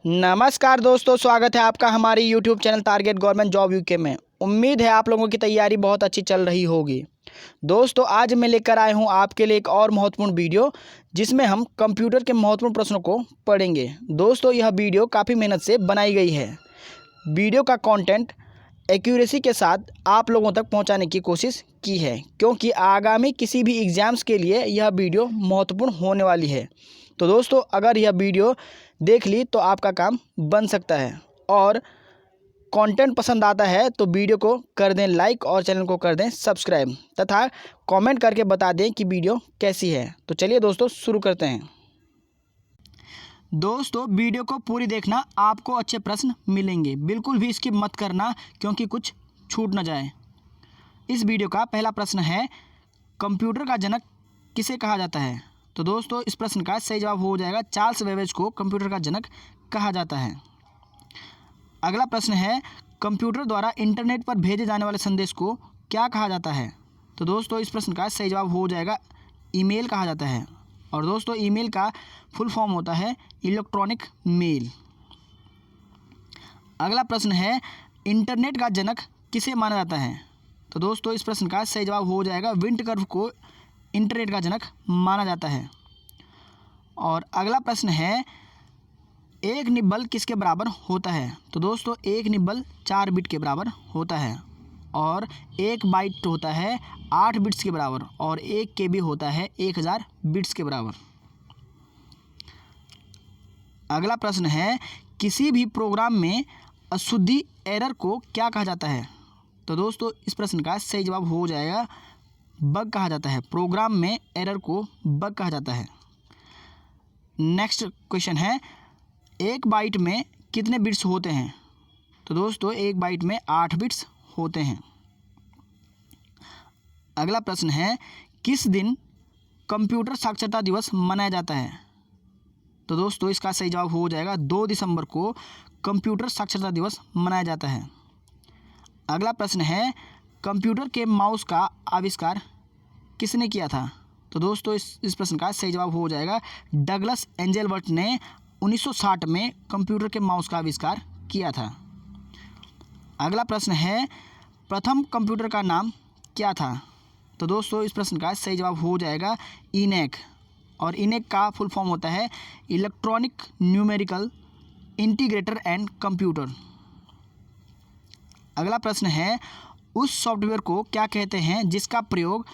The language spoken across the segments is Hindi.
नमस्कार दोस्तों, स्वागत है आपका हमारे YouTube channel target government job UK में। उम्मीद है आप लोगों की तैयारी बहुत अच्छी चल रही होगी। दोस्तों, आज मैं लेकर आया हूं आपके लिए एक और महत्वपूर्ण वीडियो, जिसमें हम कंप्यूटर के महत्वपूर्ण प्रश्नों को पढ़ेंगे। दोस्तों, यह वीडियो काफ़ी मेहनत से बनाई गई है। वीडियो का कंटेंट एक्यूरेसी के साथ आप लोगों तक पहुंचाने की कोशिश की है, क्योंकि आगामी किसी भी एग्ज़ाम्स के लिए यह वीडियो महत्वपूर्ण होने वाली है। तो दोस्तों, अगर यह वीडियो देख ली तो आपका काम बन सकता है, और कंटेंट पसंद आता है तो वीडियो को कर दें लाइक और चैनल को कर दें सब्सक्राइब, तथा कमेंट करके बता दें कि वीडियो कैसी है। तो चलिए दोस्तों, शुरू करते हैं। दोस्तों, वीडियो को पूरी देखना, आपको अच्छे प्रश्न मिलेंगे। बिल्कुल भी स्किप मत करना, क्योंकि कुछ छूट न जाए। इस वीडियो का पहला प्रश्न है, कंप्यूटर का जनक किसे कहा जाता है? तो दोस्तों, इस प्रश्न का सही जवाब हो जाएगा चार्ल्स बेबेज को कंप्यूटर का जनक कहा जाता है। अगला प्रश्न है, कंप्यूटर द्वारा इंटरनेट पर भेजे जाने वाले संदेश को क्या कहा जाता है? तो दोस्तों, इस प्रश्न का सही जवाब हो जाएगा ईमेल कहा जाता है। और दोस्तों, ईमेल का फुल फॉर्म होता है इलेक्ट्रॉनिक मेल। अगला प्रश्न है, इंटरनेट का जनक किसे माना जाता है? तो दोस्तों, इस प्रश्न का सही जवाब हो जाएगा विंटकर्व को इंटरनेट का जनक माना जाता है। और अगला प्रश्न है, एक निब्बल किसके बराबर होता है? तो दोस्तों, एक निब्बल 4 बिट के बराबर होता है, और एक बाइट होता है 8 बिट्स के बराबर, और एक KB होता है 1000 बिट्स के बराबर। अगला प्रश्न है, किसी भी प्रोग्राम में अशुद्धि एरर को क्या कहा जाता है? तो दोस्तों, इस प्रश्न का सही जवाब हो जाएगा बग कहा जाता है। प्रोग्राम में एरर को बग कहा जाता है। नेक्स्ट क्वेश्चन है, एक बाइट में कितने बिट्स होते हैं? तो दोस्तों, एक बाइट में 8 बिट्स होते हैं। अगला प्रश्न है, किस दिन कंप्यूटर साक्षरता दिवस मनाया जाता है? तो दोस्तों, इसका सही जवाब हो जाएगा 2 दिसंबर को कंप्यूटर साक्षरता दिवस मनाया जाता है। अगला प्रश्न है, कंप्यूटर के माउस का आविष्कार किसने किया था? तो दोस्तों, इस प्रश्न का सही जवाब हो जाएगा डगलस एंजेलबर्ट ने 1960 में कंप्यूटर के माउस का आविष्कार किया था। अगला प्रश्न है, प्रथम कंप्यूटर का नाम क्या था? तो दोस्तों, इस प्रश्न का सही जवाब हो जाएगा ENIAC, और ENIAC का फुल फॉर्म होता है electronic numerical integrator and computer. अगला प्रश्न है, उस सॉफ्टवेयर को क्या कहते हैं जिसका प्रयोग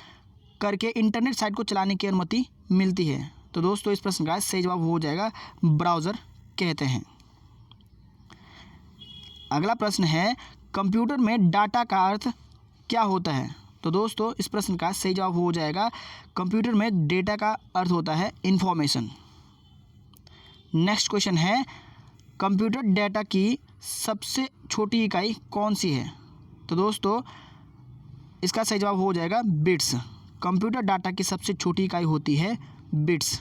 करके इंटरनेट साइट को चलाने की अनुमति मिलती है? तो दोस्तों, इस प्रश्न का सही जवाब हो जाएगा ब्राउज़र कहते हैं। अगला प्रश्न है, कंप्यूटर में डाटा का अर्थ क्या होता है? तो दोस्तों, इस प्रश्न का सही जवाब हो जाएगा कंप्यूटर में डेटा का अर्थ होता है इंफॉर्मेशन। नेक्स्ट क्वेश्चन है, कंप्यूटर डेटा की सबसे छोटी इकाई कौन सी है? तो दोस्तों, इसका सही जवाब हो जाएगा बिट्स। कंप्यूटर डाटा की सबसे छोटी इकाई होती है बिट्स।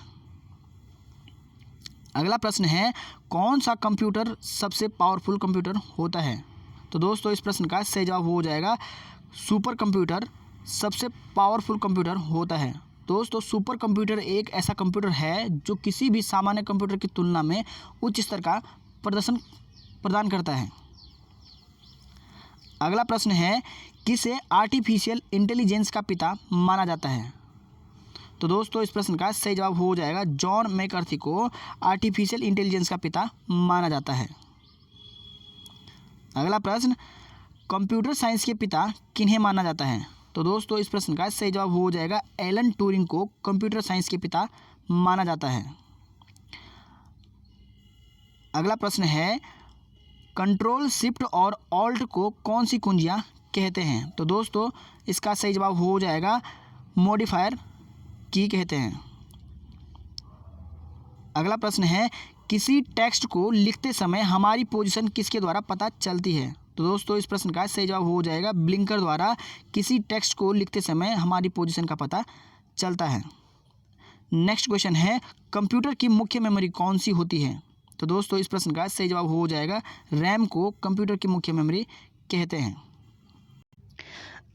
अगला प्रश्न है, कौन सा कंप्यूटर सबसे पावरफुल कंप्यूटर होता है? तो दोस्तों, इस प्रश्न का सही जवाब हो जाएगा सुपर कंप्यूटर सबसे पावरफुल कंप्यूटर होता है। दोस्तों, सुपर कंप्यूटर एक ऐसा कंप्यूटर है जो किसी भी सामान्य कंप्यूटर की तुलना में उच्च स्तर का प्रदर्शन प्रदान करता है। अगला प्रश्न है, किसे आर्टिफिशियल इंटेलिजेंस का पिता माना जाता है? तो दोस्तों, इस प्रश्न का सही जवाब हो जाएगा जॉन मैकर्थी को आर्टिफिशियल इंटेलिजेंस का पिता माना जाता है। अगला प्रश्न, कंप्यूटर साइंस के पिता किन्हें माना जाता है? तो दोस्तों, इस प्रश्न का सही जवाब हो जाएगा एलन ट्यूरिंग को कंप्यूटर साइंस के पिता माना जाता है। अगला प्रश्न है, कंट्रोल शिफ्ट और ऑल्ट को कौन सी कुंजियाँ कहते हैं? तो दोस्तों, इसका सही जवाब हो जाएगा मॉडिफायर की कहते हैं। अगला प्रश्न है, किसी टेक्स्ट को लिखते समय हमारी पोजीशन किसके द्वारा पता चलती है? तो दोस्तों, इस प्रश्न का सही जवाब हो जाएगा ब्लिंकर द्वारा किसी टेक्स्ट को लिखते समय हमारी पोजीशन का पता चलता है। नेक्स्ट क्वेश्चन है, कंप्यूटर की मुख्य मेमोरी कौन सी होती है? तो दोस्तों, इस प्रश्न का सही जवाब हो जाएगा रैम को कंप्यूटर की मुख्य मेमोरी कहते हैं।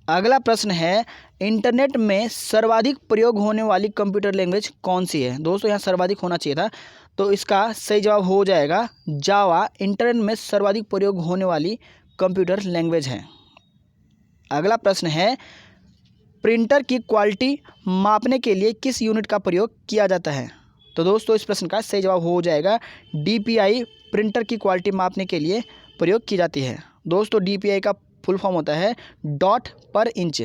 अगला प्रश्न है, इंटरनेट में सर्वाधिक प्रयोग होने वाली कंप्यूटर लैंग्वेज कौन सी है? दोस्तों यहाँ सर्वाधिक होना चाहिए था, तो इसका सही जवाब हो जाएगा जावा। इंटरनेट में सर्वाधिक प्रयोग होने वाली कंप्यूटर लैंग्वेज है। अगला प्रश्न है, प्रिंटर की क्वालिटी मापने के लिए किस यूनिट का प्रयोग किया जाता है? तो दोस्तों इस प्रश्न का सही जवाब हो जाएगा DPI। प्रिंटर की क्वालिटी मापने के लिए प्रयोग की जाती है। दोस्तों DPI का फुल फॉर्म होता है डॉट पर इंच।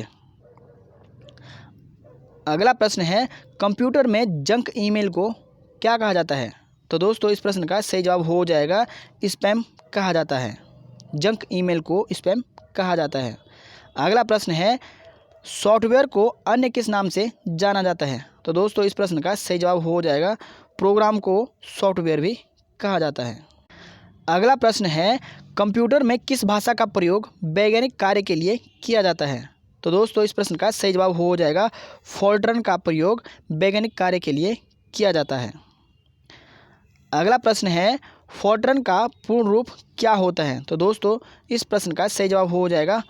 अगला प्रश्न है, कंप्यूटर में जंक ईमेल को क्या कहा जाता है? तो दोस्तों इस प्रश्न का सही जवाब हो जाएगा स्पैम कहा जाता है। जंक ईमेल को स्पैम कहा जाता है। अगला प्रश्न है, सॉफ्टवेयर को अन्य किस नाम से जाना जाता है? तो दोस्तों इस प्रश्न का सही जवाब हो जाएगा प्रोग्राम को सॉफ्टवेयर भी कहा जाता है। अगला प्रश्न है, कंप्यूटर में किस भाषा का प्रयोग वैज्ञानिक कार्य के लिए किया जाता है? तो दोस्तों इस प्रश्न का सही जवाब हो जाएगा फोर्ट्रन का प्रयोग वैज्ञानिक कार्य के लिए किया जाता है। अगला प्रश्न है, फोर्ट्रन का पूर्ण रूप क्या होता है? तो दोस्तों इस प्रश्न का सही जवाब हो जाएगा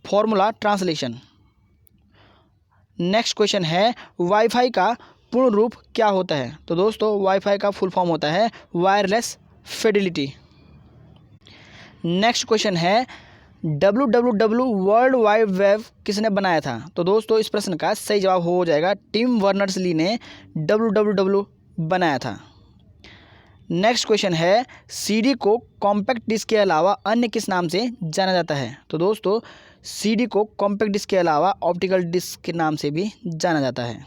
फॉर्मूला ट्रांसलेशन। नेक्स्ट क्वेश्चन है, वाईफाई का पूर्ण रूप क्या होता है? तो दोस्तों वाईफाई का फुल फॉर्म होता है वायरलेस फिडेलिटी। नेक्स्ट क्वेश्चन है, www वर्ल्ड वाइड वेब किसने बनाया था? तो दोस्तों इस प्रश्न का सही जवाब हो जाएगा टिम बर्नर्स-ली ने www बनाया था। नेक्स्ट क्वेश्चन है, CD को कॉम्पैक्ट डिस्क के अलावा अन्य किस नाम से जाना जाता है? तो दोस्तों CD को कॉम्पैक्ट डिस्क के अलावा ऑप्टिकल डिस्क के नाम से भी जाना जाता है।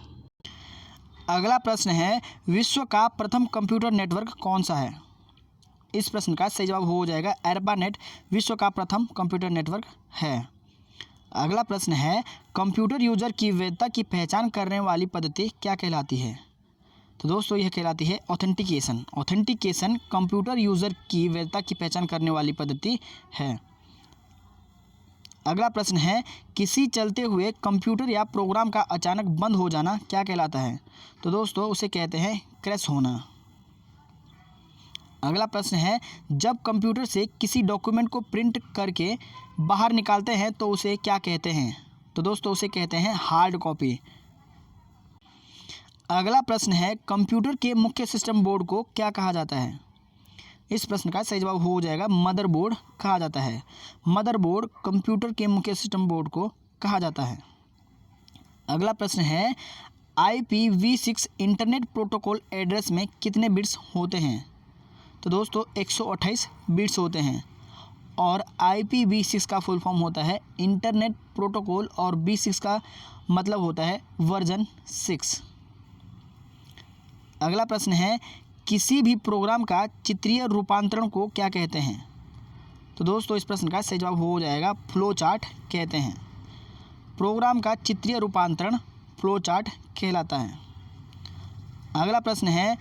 अगला प्रश्न है, विश्व का प्रथम कंप्यूटर नेटवर्क कौन सा है? इस प्रश्न का सही जवाब हो जाएगा ARPANET विश्व का प्रथम कंप्यूटर नेटवर्क है। अगला प्रश्न है, कंप्यूटर यूजर की वैधता की पहचान करने वाली पद्धति क्या कहलाती है? तो दोस्तों यह कहलाती है ऑथेंटिकेशन। ऑथेंटिकेशन कंप्यूटर यूजर की वैधता की पहचान करने वाली पद्धति है। अगला प्रश्न है, किसी चलते हुए कंप्यूटर या प्रोग्राम का अचानक बंद हो जाना क्या कहलाता है? तो दोस्तों उसे कहते हैं क्रैश होना। अगला प्रश्न है, जब कंप्यूटर से किसी डॉक्यूमेंट को प्रिंट करके बाहर निकालते हैं तो उसे क्या कहते हैं? तो दोस्तों उसे कहते हैं हार्ड कॉपी। अगला प्रश्न है, कंप्यूटर के मुख्य सिस्टम बोर्ड को क्या कहा जाता है? इस प्रश्न का सही जवाब हो जाएगा मदरबोर्ड कहा जाता है। मदरबोर्ड कंप्यूटर के मुख्य सिस्टम बोर्ड को कहा जाता है। अगला प्रश्न है, IPv6 इंटरनेट प्रोटोकॉल एड्रेस में कितने बिट्स होते हैं? तो दोस्तों 128 बिट्स होते हैं। और IPv6 का फुल फॉर्म होता है इंटरनेट प्रोटोकॉल और V6 का मतलब होता है वर्जन 6। अगला प्रश्न है, किसी भी प्रोग्राम का चित्रीय रूपांतरण को क्या कहते हैं? तो दोस्तों इस प्रश्न का सही जवाब हो जाएगा फ्लो चार्ट कहते हैं। प्रोग्राम का चित्रीय रूपांतरण फ्लो चार्ट कहलाता है। अगला प्रश्न है,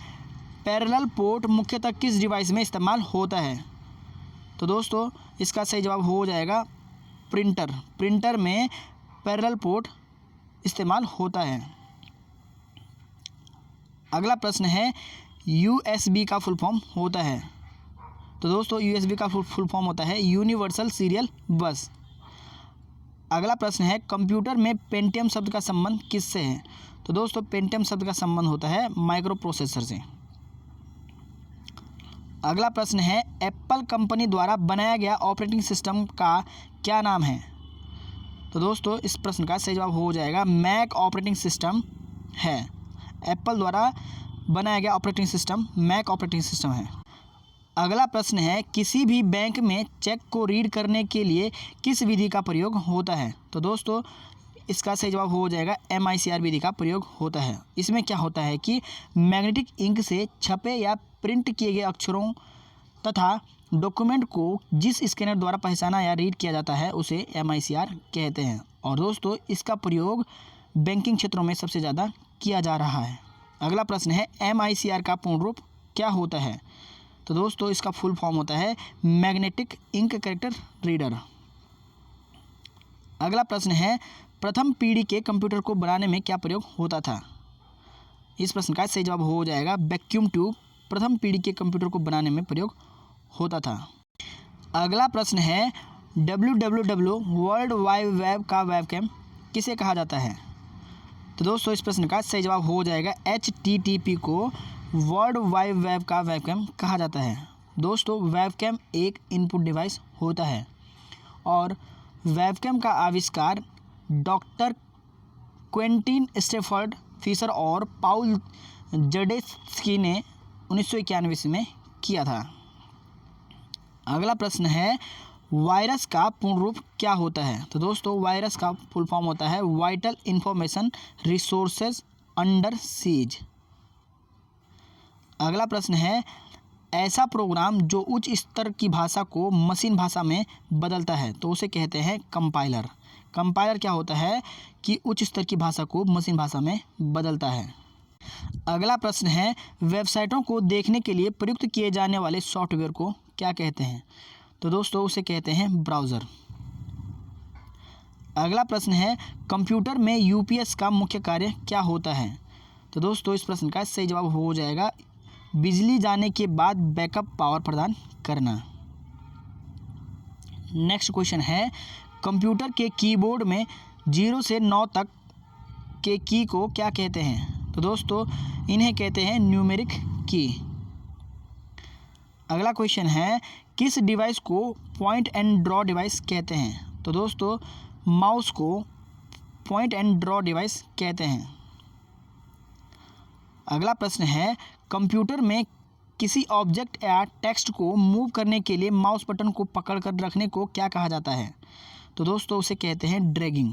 पैरेलल पोर्ट मुख्यतः किस डिवाइस में इस्तेमाल होता है? तो दोस्तों इसका सही जवाब हो जाएगा प्रिंटर। प्रिंटर में पैरेलल पोर्ट इस्तेमाल होता है। अगला प्रश्न है, USB का फुल फॉर्म होता है? तो दोस्तों USB का फुल फॉर्म होता है यूनिवर्सल सीरियल बस। अगला प्रश्न है, कंप्यूटर में पेंटियम शब्द का संबंध किससे है? तो दोस्तों पेंटियम शब्द का संबंध होता है माइक्रो प्रोसेसर से। अगला प्रश्न है, एप्पल कंपनी द्वारा बनाया गया ऑपरेटिंग सिस्टम का क्या नाम है? तो दोस्तों इस प्रश्न का सही जवाब हो जाएगा मैक ऑपरेटिंग सिस्टम है। एप्पल द्वारा बनाया गया operating system Mac operating system है। अगला प्रश्न है, किसी भी बैंक में चेक को रीड करने के लिए किस विधि का प्रयोग होता है? तो दोस्तों इसका सही जवाब हो जाएगा MICR विधि का प्रयोग होता है। इसमें क्या होता है कि मैग्नेटिक इंक से छपे या प्रिंट किए गए अक्षरों तथा डॉक्यूमेंट को जिस स्कैनर द्वारा पहचाना या रीड किया जाता है उसे MICR कहते हैं। और दोस्तों इसका प्रयोग बैंकिंग क्षेत्रों में सबसे ज़्यादा किया जा रहा है। अगला प्रश्न है, MICR का पूर्ण रूप क्या होता है? तो दोस्तों इसका फुल फॉर्म होता है मैग्नेटिक इंक कैरेक्टर रीडर। अगला प्रश्न है, प्रथम पीढ़ी के कंप्यूटर को बनाने में क्या प्रयोग होता था? इस प्रश्न का सही जवाब हो जाएगा वैक्यूम ट्यूब प्रथम पीढ़ी के कंप्यूटर को बनाने में प्रयोग होता था। अगला प्रश्न है, www वर्ल्ड वाइड वेब का वेबकैम किसे कहा जाता है? तो दोस्तों इस प्रश्न का सही जवाब हो जाएगा HTTP को वर्ल्ड वाइड वेब का वेबकैम कहा जाता है। दोस्तों वेबकैम एक इनपुट डिवाइस होता है और वेबकैम का आविष्कार डॉक्टर क्वेंटिन स्टेफर्ड फिशर और पाउल जडेस्की ने 1991 में किया था। अगला प्रश्न है वायरस का पूर्ण रूप क्या होता है? तो दोस्तों वायरस का फुल फॉर्म होता है vital information resources under seize. अगला प्रश्न है ऐसा प्रोग्राम जो उच्च स्तर की भाषा को मशीन भाषा में बदलता है तो उसे कहते हैं कंपाइलर। कंपाइलर क्या होता है कि उच्च स्तर की भाषा को मशीन भाषा में बदलता है। अगला प्रश्न है वेबसाइटों को देखने के लिए प्रयुक्त किए जाने वाले सॉफ्टवेयर को क्या कहते हैं? तो दोस्तों उसे कहते हैं ब्राउज़र। अगला प्रश्न है कंप्यूटर में यूपीएस का मुख्य कार्य क्या होता है? तो दोस्तों इस प्रश्न का सही जवाब हो जाएगा बिजली जाने के बाद बैकअप पावर प्रदान करना। नेक्स्ट क्वेश्चन है कंप्यूटर के कीबोर्ड में 0 से 9 तक के की को क्या कहते हैं? तो दोस्तों इन्हें कहते हैं न्यूमेरिक की। अगला क्वेश्चन है किस डिवाइस को पॉइंट एंड ड्रॉ डिवाइस कहते हैं? तो दोस्तों माउस को पॉइंट एंड ड्रॉ डिवाइस कहते हैं। अगला प्रश्न है कंप्यूटर में किसी ऑब्जेक्ट या टेक्स्ट को मूव करने के लिए माउस बटन को पकड़कर रखने को क्या कहा जाता है? तो दोस्तों उसे कहते हैं ड्रैगिंग।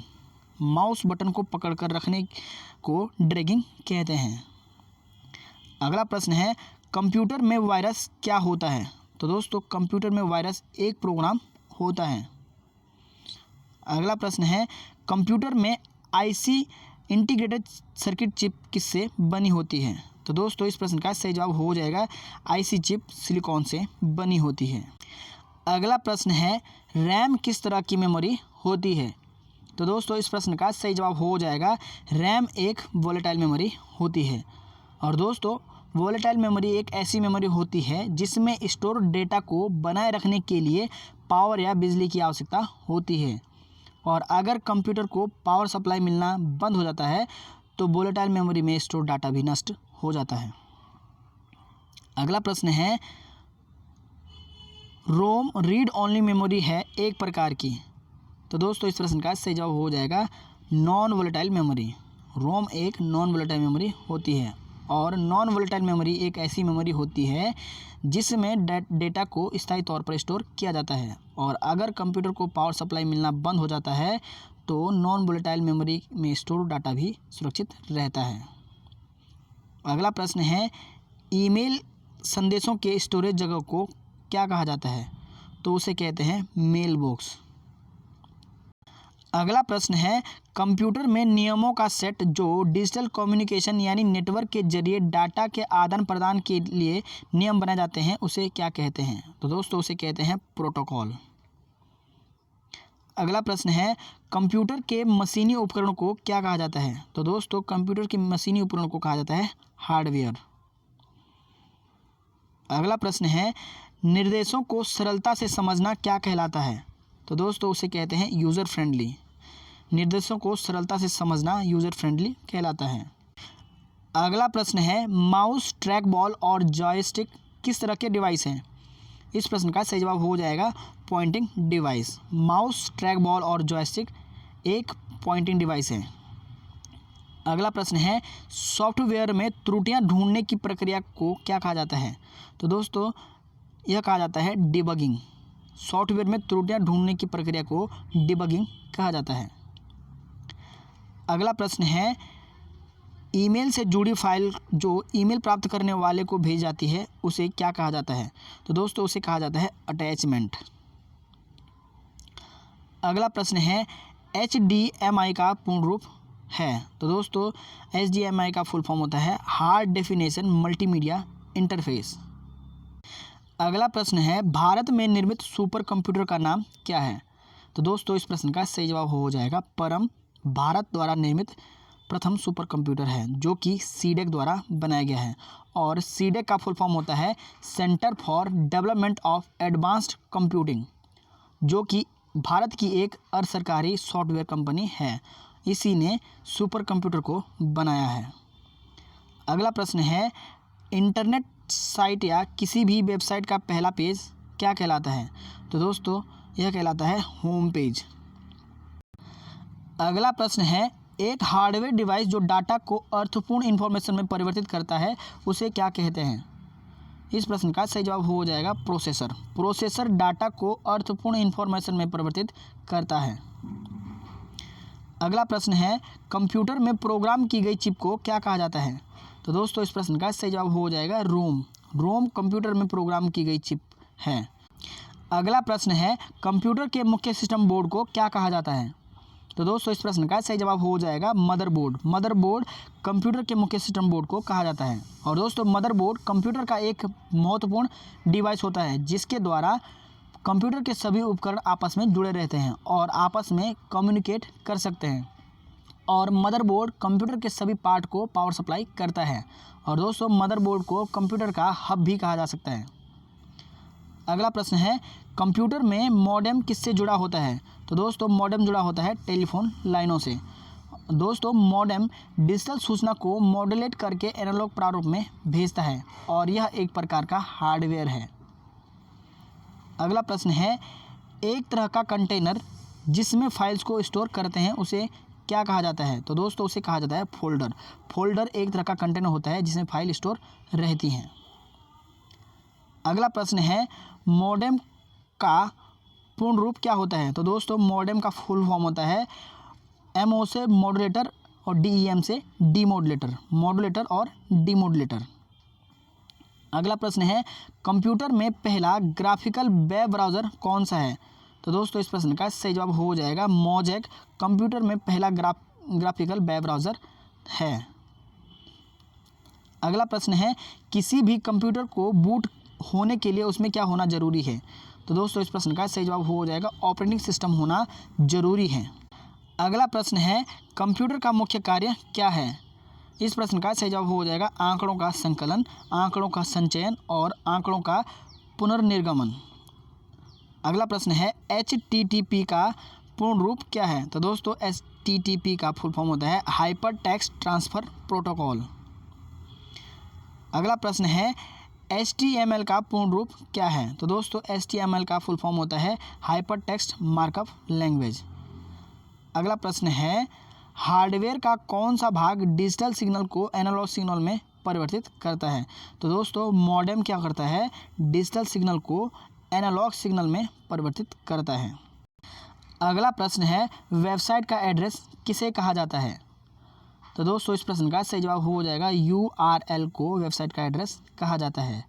माउस बटन को पकड़कर रखने को ड्रैगिंग कहते हैं। अगला प्रश्न है कंप्यूटर में वायरस क्या होता है? तो दोस्तों कंप्यूटर में वायरस एक प्रोग्राम होता है। अगला प्रश्न है कंप्यूटर में आईसी इंटीग्रेटेड सर्किट चिप किससे बनी होती है? तो दोस्तों इस प्रश्न का सही जवाब हो जाएगा आईसी चिप सिलिकॉन से बनी होती है। अगला प्रश्न है रैम किस तरह की मेमोरी होती है? तो दोस्तों इस प्रश्न का सही जवाब हो जाएगा रैम एक वोलेटाइल मेमोरी होती है। और दोस्तों वोलेटाइल मेमोरी एक ऐसी मेमोरी होती है जिसमें स्टोर डेटा को बनाए रखने के लिए पावर या बिजली की आवश्यकता होती है और अगर कंप्यूटर को पावर सप्लाई मिलना बंद हो जाता है तो वोलेटाइल मेमोरी में स्टोर डाटा भी नष्ट हो जाता है। अगला प्रश्न है रोम रीड ओनली मेमोरी है एक प्रकार की। तो दोस्तों इस प्रश्न का सही जवाब हो जाएगा नॉन वोलेटाइल मेमोरी। रोम एक नॉन वोलेटाइल मेमोरी होती है और नॉन वोलेटाइल मेमोरी एक ऐसी मेमोरी होती है जिसमें डेटा को स्थायी तौर पर स्टोर किया जाता है और अगर कंप्यूटर को पावर सप्लाई मिलना बंद हो जाता है तो नॉन वोलेटाइल मेमोरी में स्टोर डाटा भी सुरक्षित रहता है। अगला प्रश्न है ईमेल संदेशों के स्टोरेज जगह को क्या कहा जाता है? तो उसे कहते हैं मेल बॉक्स। अगला प्रश्न है कंप्यूटर में नियमों का सेट जो डिजिटल कम्युनिकेशन यानी नेटवर्क के जरिए डाटा के आदान प्रदान के लिए नियम बनाए जाते हैं उसे क्या कहते हैं? तो दोस्तों उसे कहते हैं प्रोटोकॉल। अगला प्रश्न है कंप्यूटर के मशीनी उपकरण को क्या कहा जाता है? तो दोस्तों कंप्यूटर के मशीनी उपकरण को कहा जाता है हार्डवेयर। अगला प्रश्न है निर्देशों को सरलता से समझना क्या कहलाता है? तो दोस्तों उसे कहते हैं यूज़र फ्रेंडली। निर्देशों को सरलता से समझना यूज़र फ्रेंडली कहलाता है। अगला प्रश्न है माउस ट्रैक बॉल और जॉयस्टिक किस तरह के डिवाइस हैं? इस प्रश्न का सही जवाब हो जाएगा pointing device. Mouse track ball और जॉयस्टिक एक पॉइंटिंग डिवाइस है। अगला प्रश्न है सॉफ्टवेयर में त्रुटियां ढूंढने की प्रक्रिया को क्या कहा जाता है? तो दोस्तों यह कहा जाता है डिबगिंग। सॉफ्टवेयर में त्रुटियां ढूंढने की प्रक्रिया को डिबगिंग कहा जाता है। अगला प्रश्न है ईमेल से जुड़ी फाइल जो ईमेल प्राप्त करने वाले को भेज जाती है उसे क्या कहा जाता है? तो दोस्तों उसे कहा जाता है अटैचमेंट। अगला प्रश्न है HDMI का पूर्ण रूप है? तो दोस्तों HDMI का फुल फॉर्म होता है हाई डेफिनेशन मल्टीमीडिया इंटरफेस। अगला प्रश्न है भारत में निर्मित सुपर कंप्यूटर का नाम क्या है? तो दोस्तों इस प्रश्न का सही जवाब हो जाएगा परम भारत द्वारा निर्मित प्रथम सुपर कंप्यूटर है जो कि सीडेक द्वारा बनाया गया है और सीडेक का फुल फॉर्म होता है centre for development of advanced computing जो कि भारत की एक अर्ध सरकारी सॉफ्टवेयर कंपनी है। इसी ने सुपर कंप्यूटर को बनाया है। अगला प्रश्न है, इंटरनेट साइट या किसी भी वेबसाइट का पहला पेज क्या कहलाता है? तो दोस्तों यह कहलाता है होम पेज। अगला प्रश्न है, एक हार्डवेयर डिवाइस जो डाटा को अर्थपूर्ण इंफॉर्मेशन में परिवर्तित करता है उसे क्या कहते हैं? इस प्रश्न का सही जवाब हो जाएगा प्रोसेसर। प्रोसेसर डाटा को अर्थपूर्ण इंफॉर्मेशन में परिवर्तित करता है। अगला प्रश्न है, कंप्यूटर में प्रोग्राम की गई चिप को क्या कहा जाता है? तो दोस्तों इस प्रश्न का सही जवाब हो जाएगा रोम। रोम कंप्यूटर में प्रोग्राम की गई चिप है। अगला प्रश्न है, कंप्यूटर के मुख्य सिस्टम बोर्ड को क्या कहा जाता है? तो दोस्तों इस प्रश्न का सही जवाब हो जाएगा मदरबोर्ड। मदरबोर्ड कंप्यूटर के मुख्य सिस्टम बोर्ड को कहा जाता है। और दोस्तों मदरबोर्ड कंप्यूटर का एक महत्वपूर्ण डिवाइस होता है जिसके द्वारा कंप्यूटर के सभी उपकरण आपस में जुड़े रहते हैं और आपस में कम्युनिकेट कर सकते हैं। और मदरबोर्ड कंप्यूटर के सभी पार्ट को पावर सप्लाई करता है। और दोस्तों मदरबोर्ड को कंप्यूटर का हब भी कहा जा सकता है। अगला प्रश्न है, कंप्यूटर में मॉडेम किससे जुड़ा होता है? तो दोस्तों मॉडेम जुड़ा होता है टेलीफोन लाइनों से। दोस्तों मॉडेम डिजिटल सूचना को मॉड्यूलेट करके एनालॉग प्रारूप में भेजता है और यह एक प्रकार का हार्डवेयर है। अगला प्रश्न है, एक तरह का कंटेनर जिसमें फाइल्स को स्टोर करते हैं उसे क्या कहा जाता है? तो दोस्तों उसे कहा जाता है फोल्डर। फोल्डर एक तरह का कंटेनर होता है जिसमें फाइल स्टोर रहती हैं। अगला प्रश्न है, मॉडेम का पूर्ण रूप क्या होता है? तो दोस्तों मॉडेम का फुल फॉर्म होता है MO से मॉड्यूलेटर और DEM से डीमॉड्यूलेटर। मॉड्यूलेटर और डीमॉड्यूलेटर। अगला प्रश्न है, कंप्यूटर में पहला ग्राफिकल वेब ब्राउज़र कौन सा है? तो दोस्तों इस प्रश्न का सही जवाब हो जाएगा मोज़ेक। कंप्यूटर में पहला ग्राफिकल वेब ब्राउज़र है। अगला प्रश्न है, किसी भी कंप्यूटर को बूट होने के लिए उसमें क्या होना ज़रूरी है? तो दोस्तों इस प्रश्न का सही जवाब हो जाएगा ऑपरेटिंग सिस्टम होना ज़रूरी है। अगला प्रश्न है, कंप्यूटर का मुख्य कार्य क्या है? इस प्रश्न का सही जवाब हो जाएगा आंकड़ों का संकलन, आंकड़ों का संचयन और आंकड़ों का पुनर्निर्गमन। अगला प्रश्न है, HTTP का पूर्ण रूप क्या है? तो दोस्तों HTTP का फुल फॉर्म होता है हाइपर टेक्स्ट ट्रांसफ़र प्रोटोकॉल। अगला प्रश्न है, HTML का पूर्ण रूप क्या है? तो दोस्तों HTML का फुल फॉर्म होता है हाइपर टेक्स्ट मार्कअप लैंग्वेज। अगला प्रश्न है, हार्डवेयर का कौन सा भाग डिजिटल सिग्नल को एनालॉग सिग्नल में परिवर्तित करता है? तो दोस्तों मॉडेम क्या करता है? डिजिटल सिग्नल को एनालॉग सिग्नल में परिवर्तित करता है। अगला प्रश्न है, वेबसाइट का एड्रेस किसे कहा जाता है? तो दोस्तों इस प्रश्न का सही जवाब हो जाएगा URL को वेबसाइट का एड्रेस कहा जाता है।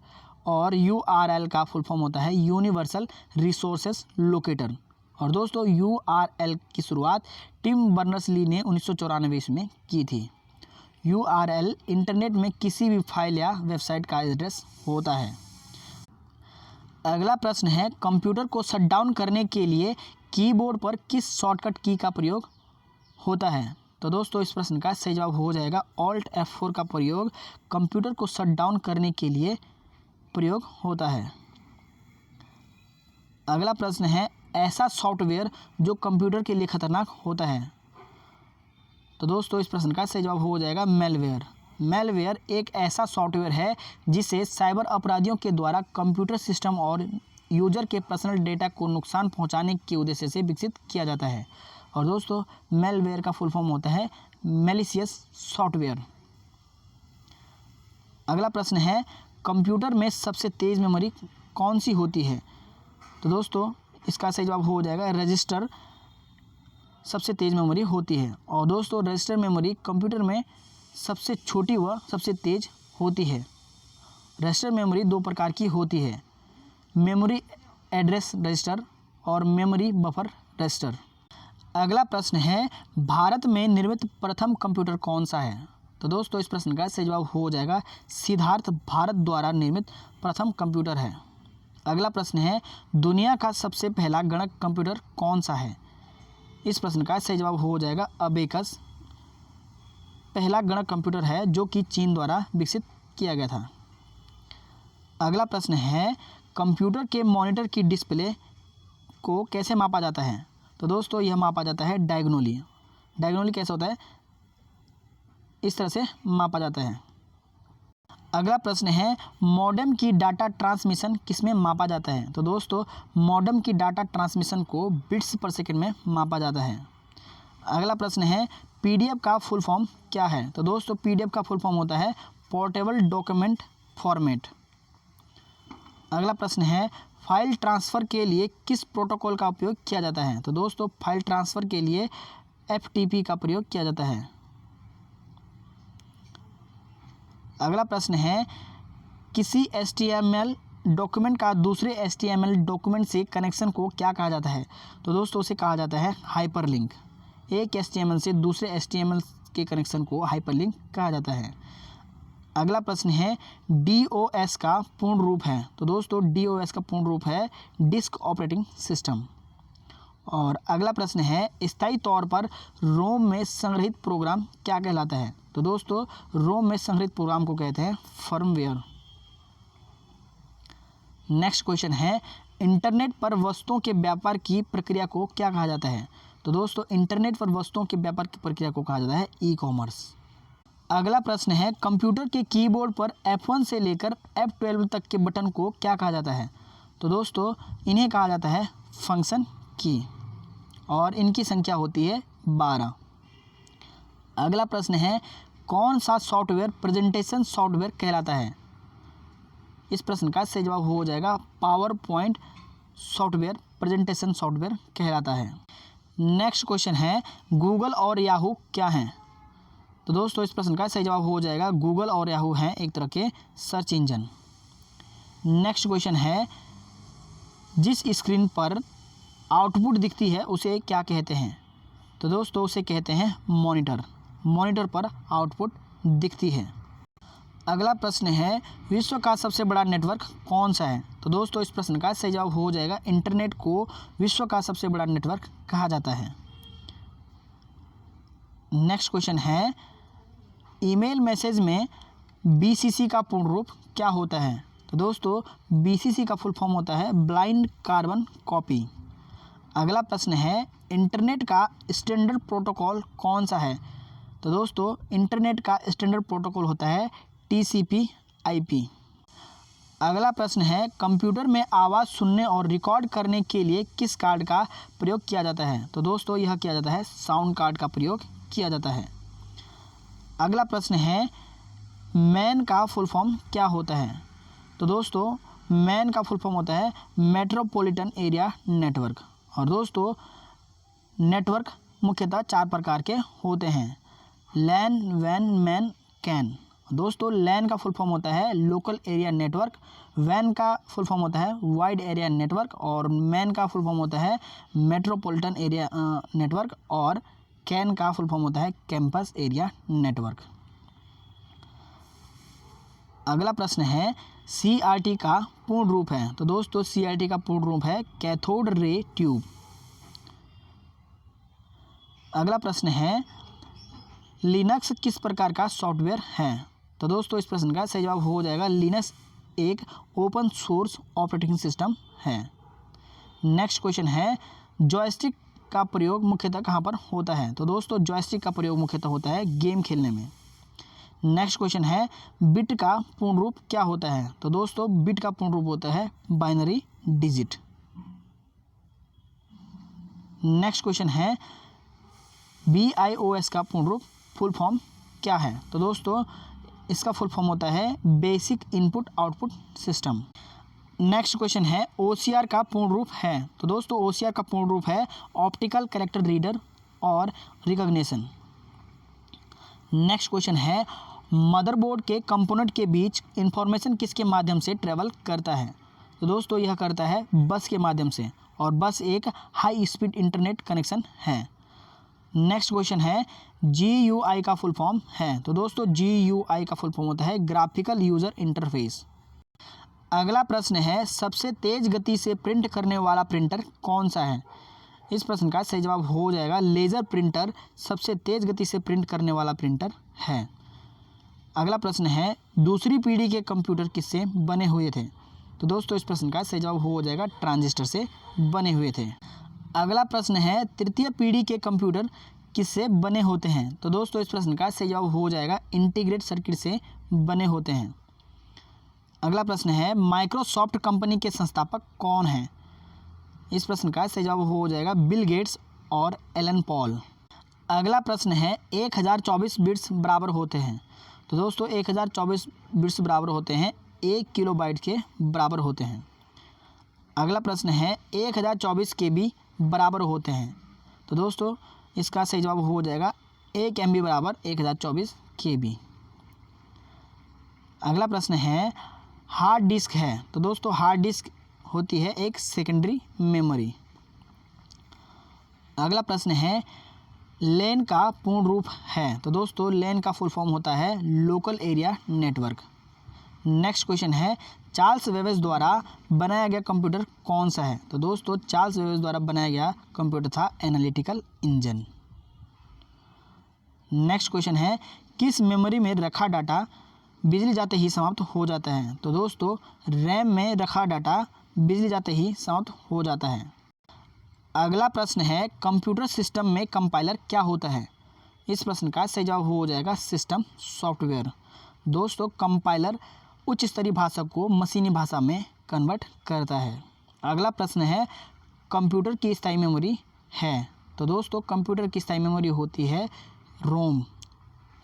और URL का फुल फॉर्म होता है यूनिवर्सल रिसोर्सेज लोकेटर। और दोस्तों URL की शुरुआत टिम बर्नर्स-ली ने 1994 में की थी। URL इंटरनेट में किसी भी फाइल या वेबसाइट का एड्रेस होता है। अगला प्रश्न है, कंप्यूटर को शट डाउन करने के लिए कीबोर्ड पर किस शॉर्टकट की का प्रयोग होता है? तो दोस्तों इस प्रश्न का सही जवाब हो जाएगा Alt F4 का प्रयोग कंप्यूटर को शट डाउन करने के लिए प्रयोग होता है। अगला प्रश्न है, ऐसा सॉफ्टवेयर जो कंप्यूटर के लिए खतरनाक होता है? तो दोस्तों इस प्रश्न का सही जवाब हो जाएगा मेलवेयर। मेलवेयर एक ऐसा सॉफ्टवेयर है जिसे साइबर अपराधियों के द्वारा कंप्यूटर सिस्टम और यूजर के पर्सनल डेटा को नुकसान पहुंचाने के उद्देश्य से विकसित किया जाता है। और दोस्तों मेलवेयर का फुल फॉर्म होता है मैलिशियस सॉफ्टवेयर। अगला प्रश्न है, कंप्यूटर में सबसे तेज़ मेमोरी कौन सी होती है? तो दोस्तों इसका सही जवाब हो जाएगा रजिस्टर सबसे तेज़ मेमोरी होती है। और दोस्तों रजिस्टर मेमोरी कंप्यूटर में सबसे छोटी व सबसे तेज़ होती है। रजिस्टर मेमोरी दो प्रकार की होती है, मेमोरी एड्रेस रजिस्टर और मेमोरी बफर रजिस्टर। अगला प्रश्न है, भारत में निर्मित प्रथम कंप्यूटर कौन सा है? तो दोस्तों इस प्रश्न का सही जवाब हो जाएगा सिद्धार्थ भारत द्वारा निर्मित प्रथम कंप्यूटर है। अगला प्रश्न है, दुनिया का सबसे पहला गणक कंप्यूटर कौन सा है? इस प्रश्न का सही जवाब हो जाएगा अबेकस पहला गणक कंप्यूटर है जो कि चीन द्वारा विकसित किया गया था। अगला प्रश्न है, कंप्यूटर के मॉनिटर की डिस्प्ले को कैसे मापा जाता है? तो दोस्तों यह मापा जाता है डायगोनली। डायगोनली कैसे होता है? इस तरह से मापा जाता है। अगला प्रश्न है मॉडेम की डाटा ट्रांसमिशन किसमें मापा जाता है? तो दोस्तों मॉडेम की डाटा ट्रांसमिशन को बिट्स पर सेकंड में मापा जाता है। अगला प्रश्न है पीडीएफ का फुल फॉर्म क्या है? तो दोस्तों पीडीएफ का फुल फॉर्म होता है पोर्टेबल डॉक्यूमेंट फॉर्मेट। अगला प्रश्न है फाइल ट्रांसफ़र के लिए किस प्रोटोकॉल का उपयोग किया जाता है? तो दोस्तों फाइल ट्रांसफ़र के लिए एफटीपी का प्रयोग किया जाता है। अगला प्रश्न है किसी एचटीएमएल डॉक्यूमेंट का दूसरे एचटीएमएल डॉक्यूमेंट से कनेक्शन को क्या कहा जाता है? तो दोस्तों उसे कहा जाता है हाइपरलिंक। एक एचटीएमएल से दूसरे एचटीएमएल के कनेक्शन को हाइपरलिंक कहा जाता है। अगला प्रश्न है डीओएस का पूर्ण रूप है? तो दोस्तों डीओएस का पूर्ण रूप है डिस्क ऑपरेटिंग सिस्टम। और अगला प्रश्न है स्थायी तौर पर रोम में संग्रहित प्रोग्राम क्या कहलाता है? तो दोस्तों रोम में संग्रहित प्रोग्राम को कहते हैं फर्मवेयर। नेक्स्ट क्वेश्चन है इंटरनेट पर वस्तुओं के व्यापार की प्रक्रिया को क्या कहा जाता है? तो दोस्तों इंटरनेट पर वस्तुओं के व्यापार की प्रक्रिया को कहा जाता है ई कॉमर्स। अगला प्रश्न है कंप्यूटर के कीबोर्ड पर F1 से लेकर F12 तक के बटन को क्या कहा जाता है? तो दोस्तों इन्हें कहा जाता है फंक्शन की और इनकी संख्या होती है 12। अगला प्रश्न है कौन सा सॉफ्टवेयर प्रेजेंटेशन सॉफ्टवेयर कहलाता है? इस प्रश्न का सही जवाब हो जाएगा power point software presentation software कहलाता है। नेक्स्ट क्वेश्चन है गूगल और याहू क्या हैं? तो दोस्तों इस प्रश्न का सही जवाब हो जाएगा गूगल और याहू हैं एक तरह के सर्च इंजन। नेक्स्ट क्वेश्चन है जिस स्क्रीन पर आउटपुट दिखती है उसे क्या कहते हैं? तो दोस्तों उसे कहते हैं मॉनिटर। मॉनिटर पर आउटपुट दिखती है। अगला प्रश्न है विश्व का सबसे बड़ा नेटवर्क कौन सा है? तो दोस्तों इस प्रश्न का सही जवाब हो जाएगा इंटरनेट को विश्व का सबसे बड़ा नेटवर्क कहा जाता है। नेक्स्ट क्वेश्चन है ईमेल मैसेज में बीसीसी का पूर्ण रूप क्या होता है? तो दोस्तों बीसीसी का फुल फॉर्म होता है ब्लाइंड कार्बन कॉपी। अगला प्रश्न है इंटरनेट का स्टैंडर्ड प्रोटोकॉल कौन सा है? तो दोस्तों इंटरनेट का स्टैंडर्ड प्रोटोकॉल होता है TCP/IP। अगला प्रश्न है कंप्यूटर में आवाज़ सुनने और रिकॉर्ड करने के लिए किस कार्ड का प्रयोग किया जाता है? तो दोस्तों यह किया जाता है साउंड कार्ड का प्रयोग किया जाता है। अगला प्रश्न है मैन का फुल फॉर्म क्या होता है? तो दोस्तों मैन का फुल फॉर्म होता है मेट्रोपॉलिटन एरिया नेटवर्क। और दोस्तों नेटवर्क मुख्यतः 4 प्रकार के होते हैं लैन वैन मैन कैन। दोस्तों लैन का फुल फॉर्म होता है लोकल एरिया नेटवर्क, वैन का फुल फॉर्म होता है वाइड एरिया नेटवर्क और मैन का फुल फॉर्म होता है मेट्रोपॉलिटन एरिया नेटवर्क और कैन का फुल फॉर्म होता है कैंपस एरिया नेटवर्क। अगला प्रश्न है CRT का पूर्ण रूप है? तो दोस्तों CRT का पूर्ण रूप है कैथोड रे ट्यूब। अगला प्रश्न है लिनक्स किस प्रकार का सॉफ्टवेयर है? तो दोस्तों इस प्रश्न का सही जवाब हो जाएगा लिनक्स एक ओपन सोर्स ऑपरेटिंग सिस्टम है। नेक्स्ट क्वेश्चन है जॉयस्टिक का प्रयोग मुख्यतः कहाँ पर होता है? तो दोस्तों जॉयस्टिक का प्रयोग मुख्यतः होता है गेम खेलने में। नेक्स्ट क्वेश्चन है बिट का पूर्ण रूप क्या होता है? तो दोस्तों बिट का पूर्ण रूप होता है बाइनरी डिजिट। नेक्स्ट क्वेश्चन है BIOS का पूर्ण रूप फुल फॉर्म क्या है? तो दोस्तों इसका फुल फॉर्म होता है basic input output system. Next question है OCR का पूर्ण रूप है? तो दोस्तों OCR का पूर्ण रूप है ऑप्टिकल कैरेक्टर रीडर और रिकॉग्निशन। नेक्स्ट क्वेश्चन है मदरबोर्ड के कंपोनेंट के बीच इंफॉर्मेशन किसके माध्यम से ट्रेवल करता है? तो दोस्तों यह करता है बस के माध्यम से और बस एक हाई स्पीड इंटरनेट कनेक्शन है। नेक्स्ट क्वेश्चन है GUI का फुल फॉर्म है? तो दोस्तों GUI का फुल फॉर्म होता है ग्राफिकल यूज़र इंटरफेस। अगला प्रश्न है सबसे तेज़ गति से प्रिंट करने वाला प्रिंटर कौन सा है? इस प्रश्न का सही जवाब हो जाएगा लेज़र प्रिंटर सबसे तेज़ गति से प्रिंट करने वाला प्रिंटर है। अगला प्रश्न है दूसरी पीढ़ी के कंप्यूटर किससे बने हुए थे? तो दोस्तों इस प्रश्न का सही जवाब हो जाएगा ट्रांजिस्टर से बने हुए थे। अगला प्रश्न है तृतीय पीढ़ी के कंप्यूटर किससे बने होते हैं? तो दोस्तों इस प्रश्न का सही जवाब हो जाएगा इंटीग्रेटेड सर्किट से बने होते हैं। अगला प्रश्न है माइक्रोसॉफ्ट कंपनी के संस्थापक कौन हैं? इस प्रश्न का सही जवाब हो जाएगा बिल गेट्स और एलन पॉल। अगला प्रश्न है 1024 बिट्स बराबर होते हैं? तो दोस्तों 1024 बिट्स बराबर होते हैं 1 किलोबाइट के बराबर होते हैं। अगला प्रश्न है 1024 KB बराबर होते हैं? तो दोस्तों इसका सही जवाब हो जाएगा 1 MB बराबर 1024 KB। अगला प्रश्न है हार्ड डिस्क है? तो दोस्तों हार्ड डिस्क होती है एक सेकेंडरी मेमोरी। अगला प्रश्न है लैन का पूर्ण रूप है? तो दोस्तों लैन का फुल फॉर्म होता है local area network. Next question है चार्ल्स बेबेज द्वारा बनाया गया कंप्यूटर कौन सा है? तो दोस्तों चार्ल्स बेबेज द्वारा बनाया गया कंप्यूटर था एनालिटिकल इंजन। नेक्स्ट क्वेश्चन है किस मेमोरी में रखा डाटा बिजली जाते ही समाप्त हो जाता है? तो दोस्तों रैम में रखा डाटा बिजली जाते ही समाप्त हो जाता है। अगला प्रश्न है कंप्यूटर सिस्टम में कंपाइलर क्या होता है? इस प्रश्न का सही जवाब हो जाएगा सिस्टम सॉफ्टवेयर। दोस्तों कंपाइलर उच्च स्तरीय भाषा को मशीनी भाषा में कन्वर्ट करता है। अगला प्रश्न है कंप्यूटर की स्थायी मेमोरी है? तो दोस्तों कंप्यूटर की स्थायी मेमोरी होती है रोम,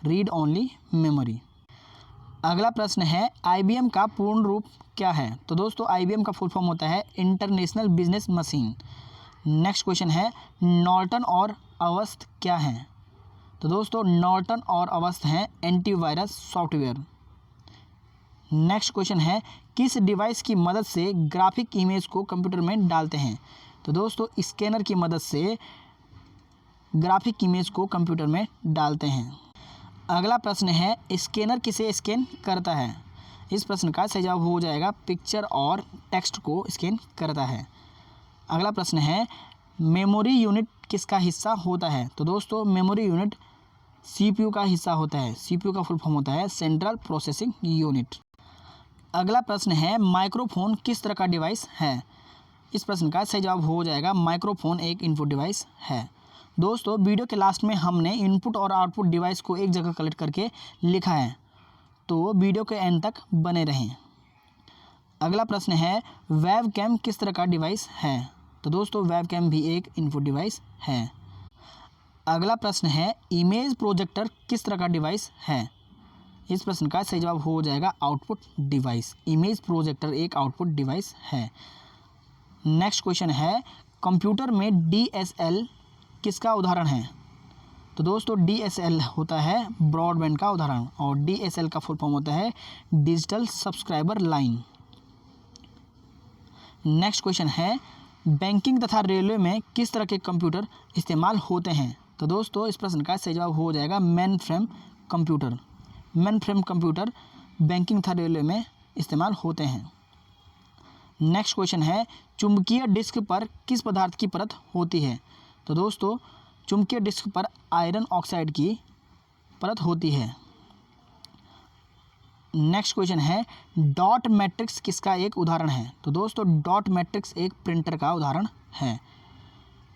रीड ओनली मेमोरी। अगला प्रश्न है IBM का पूर्ण रूप क्या है? तो दोस्तों IBM का फुल फॉर्म होता है international business machine. Next question है नॉर्टन और अवस्थ क्या हैं? तो दोस्तों नॉर्टन और अवस्थ हैं एंटीवायरस सॉफ्टवेयर। नेक्स्ट क्वेश्चन है किस डिवाइस की मदद से ग्राफिक इमेज को कंप्यूटर में डालते हैं? तो दोस्तों स्कैनर की मदद से ग्राफिक इमेज को कंप्यूटर में डालते हैं। अगला प्रश्न है स्कैनर किसे स्कैन करता है? इस प्रश्न का सही जवाब हो जाएगा पिक्चर और टेक्स्ट को स्कैन करता है। अगला प्रश्न है मेमोरी यूनिट किसका हिस्सा होता है? तो दोस्तों मेमोरी यूनिट CPU का हिस्सा होता है। CPU का फुल फॉर्म होता है सेंट्रल प्रोसेसिंग यूनिट। अगला प्रश्न है माइक्रोफोन किस तरह का डिवाइस है? इस प्रश्न का सही जवाब हो जाएगा माइक्रोफोन एक इनपुट डिवाइस है। दोस्तों वीडियो के लास्ट में हमने इनपुट और आउटपुट डिवाइस को एक जगह कलेक्ट करके लिखा है, तो वीडियो के एंड तक बने रहें। अगला प्रश्न है वेब कैम किस तरह का डिवाइस है? तो दोस्तों वेब कैम भी एक इनपुट डिवाइस है। अगला प्रश्न है इमेज प्रोजेक्टर किस तरह का डिवाइस है? इस प्रश्न का सही जवाब हो जाएगा आउटपुट डिवाइस। इमेज प्रोजेक्टर एक आउटपुट डिवाइस है। नेक्स्ट क्वेश्चन है कंप्यूटर में DSL किसका उदाहरण है? तो दोस्तों DSL होता है ब्रॉडबैंड का उदाहरण और DSL का फुल फॉर्म होता है digital subscriber line. Next question है बैंकिंग तथा रेलवे में किस तरह के कंप्यूटर इस्तेमाल होते हैं? तो दोस्तों इस प्रश्न का सही जवाब हो जाएगा main frame computer. Main frame computer banking तथा रेलवे में इस्तेमाल होते हैं। नेक्स्ट क्वेश्चन है चुंबकीय डिस्क पर किस पदार्थ की परत होती है? तो दोस्तों चुंबकीय डिस्क पर आयरन ऑक्साइड की परत होती है। नेक्स्ट क्वेश्चन है डॉट मैट्रिक्स किसका एक उदाहरण है? तो दोस्तों डॉट मैट्रिक्स एक प्रिंटर का उदाहरण है।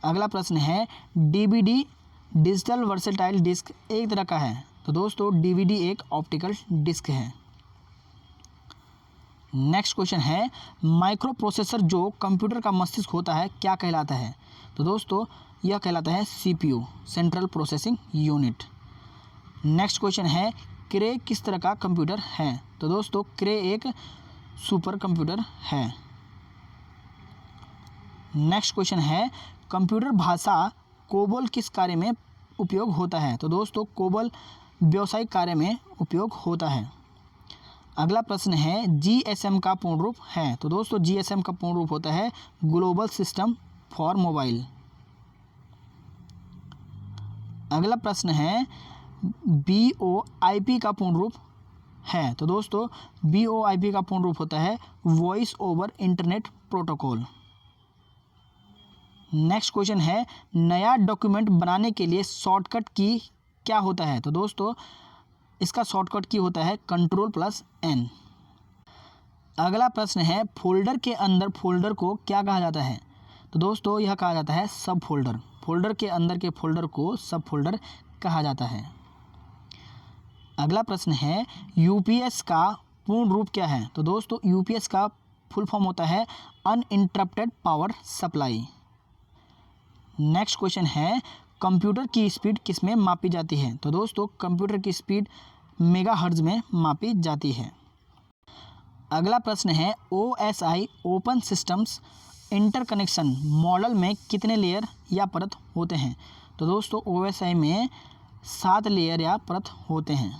अगला प्रश्न है DVD डिजिटल वर्सेटाइल डिस्क एक तरह का है? तो दोस्तों DVD एक ऑप्टिकल डिस्क है। नेक्स्ट क्वेश्चन है माइक्रो प्रोसेसर जो कंप्यूटर का मस्तिष्क होता है क्या कहलाता है? तो दोस्तों यह कहलाता है CPU central processing unit. Next question है क्रे किस तरह का कंप्यूटर है? तो दोस्तों क्रे एक सुपर कंप्यूटर है। नेक्स्ट क्वेश्चन है कंप्यूटर भाषा कोबोल किस कार्य में उपयोग होता है? तो दोस्तों कोबोल व्यावसायिक कार्य में उपयोग होता है। अगला प्रश्न है GSM का पूर्ण रूप है? तो दोस्तों GSM का पूर्ण रूप होता है ग्लोबल सिस्टम फॉर मोबाइल। अगला प्रश्न है VoIP का पूर्ण रूप है? तो दोस्तों VoIP का पूर्ण रूप होता है voice over internet protocol. Next question है नया डॉक्यूमेंट बनाने के लिए शॉर्टकट की क्या होता है? तो दोस्तों इसका शॉर्टकट की होता है Ctrl+N। अगला प्रश्न है फोल्डर के अंदर फोल्डर को क्या कहा जाता है? तो दोस्तों यह कहा जाता है सब फोल्डर। फोल्डर के अंदर के फोल्डर को सब फोल्डर कहा जाता है। अगला प्रश्न है यूपीएस का पूर्ण रूप क्या है? तो दोस्तों यूपीएस का फुल फॉर्म होता है uninterrupted power supply. Next question है कंप्यूटर की स्पीड किस में मापी जाती है? तो दोस्तों कंप्यूटर की स्पीड मेगाहर्ट्ज में मापी जाती है। अगला प्रश्न है OSI open systems interconnection model में कितने लेयर या परत होते हैं? तो दोस्तों ओएसआई में 7 लेयर या परत होते हैं।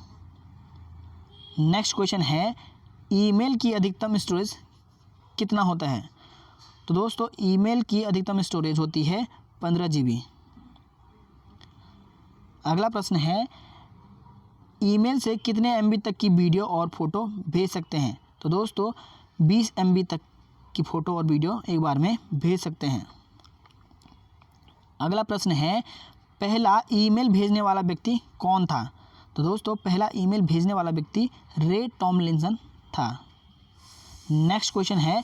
नेक्स्ट क्वेश्चन है ईमेल की अधिकतम स्टोरेज कितना होता है? तो दोस्तों ईमेल की अधिकतम स्टोरेज होती है 15 GB। अगला प्रश्न है ईमेल से कितने MB तक की वीडियो और फोटो भेज सकते हैं? तो दोस्तों 20 MB तक की फ़ोटो और वीडियो एक बार में भेज सकते हैं। अगला प्रश्न है पहला ईमेल भेजने वाला व्यक्ति कौन था? तो दोस्तों पहला ईमेल भेजने वाला व्यक्ति रे टॉमलिंसन था। नेक्स्ट क्वेश्चन है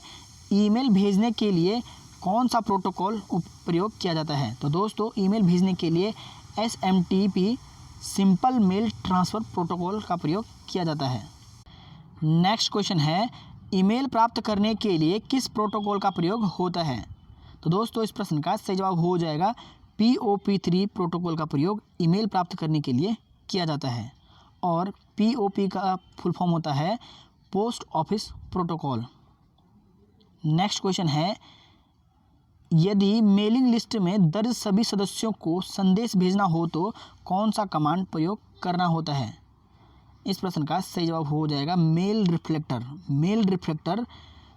ईमेल भेजने के लिए कौन सा प्रोटोकॉल प्रयोग किया जाता है? तो दोस्तों ईमेल भेजने के लिए SMTP simple mail transfer protocol का प्रयोग किया जाता है। नेक्स्ट क्वेश्चन है ईमेल प्राप्त करने के लिए किस प्रोटोकॉल का प्रयोग होता है? तो दोस्तों इस प्रश्न का सही जवाब हो जाएगा POP3 प्रोटोकॉल का प्रयोग ईमेल प्राप्त करने के लिए किया जाता है और POP का फुल फॉर्म होता है post office protocol. Next question है यदि मेलिंग लिस्ट में दर्ज सभी सदस्यों को संदेश भेजना हो तो कौन सा कमांड प्रयोग करना होता है? इस प्रश्न का सही जवाब हो जाएगा मेल रिफ्लेक्टर। मेल रिफ्लेक्टर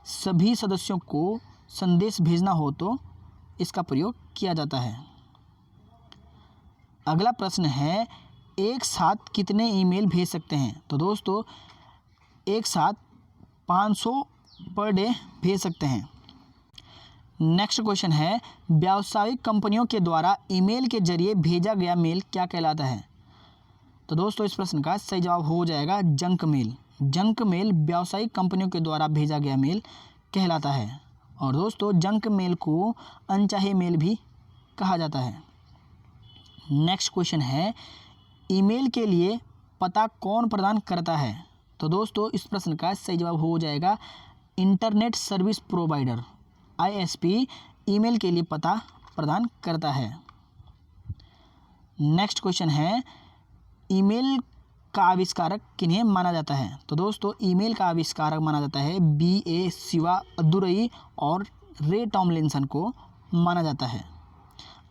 सभी सदस्यों को संदेश भेजना हो तो इसका प्रयोग किया जाता है। अगला प्रश्न है एक साथ कितने ईमेल भेज सकते हैं? तो दोस्तों एक साथ 500 पर डे भेज सकते हैं। नेक्स्ट क्वेश्चन है व्यावसायिक कंपनियों के द्वारा ईमेल के जरिए भेजा गया मेल क्या कहलाता है? तो दोस्तों इस प्रश्न का सही जवाब हो जाएगा जंक मेल। जंक मेल व्यावसायिक कंपनियों के द्वारा भेजा गया मेल कहलाता है और दोस्तों जंक मेल को अनचाहे मेल भी कहा जाता है। नेक्स्ट क्वेश्चन है ईमेल के लिए पता कौन प्रदान करता है? तो दोस्तों इस प्रश्न का सही जवाब हो जाएगा internet service provider ISP email के लिए पता प्रदान करता है। नेक्स्ट क्वेश्चन है ईमेल का आविष्कारक किन्हें माना जाता है? तो दोस्तों ईमेल का आविष्कारक माना जाता है BA शिवादुरई और रे टॉमलिंसन को माना जाता है।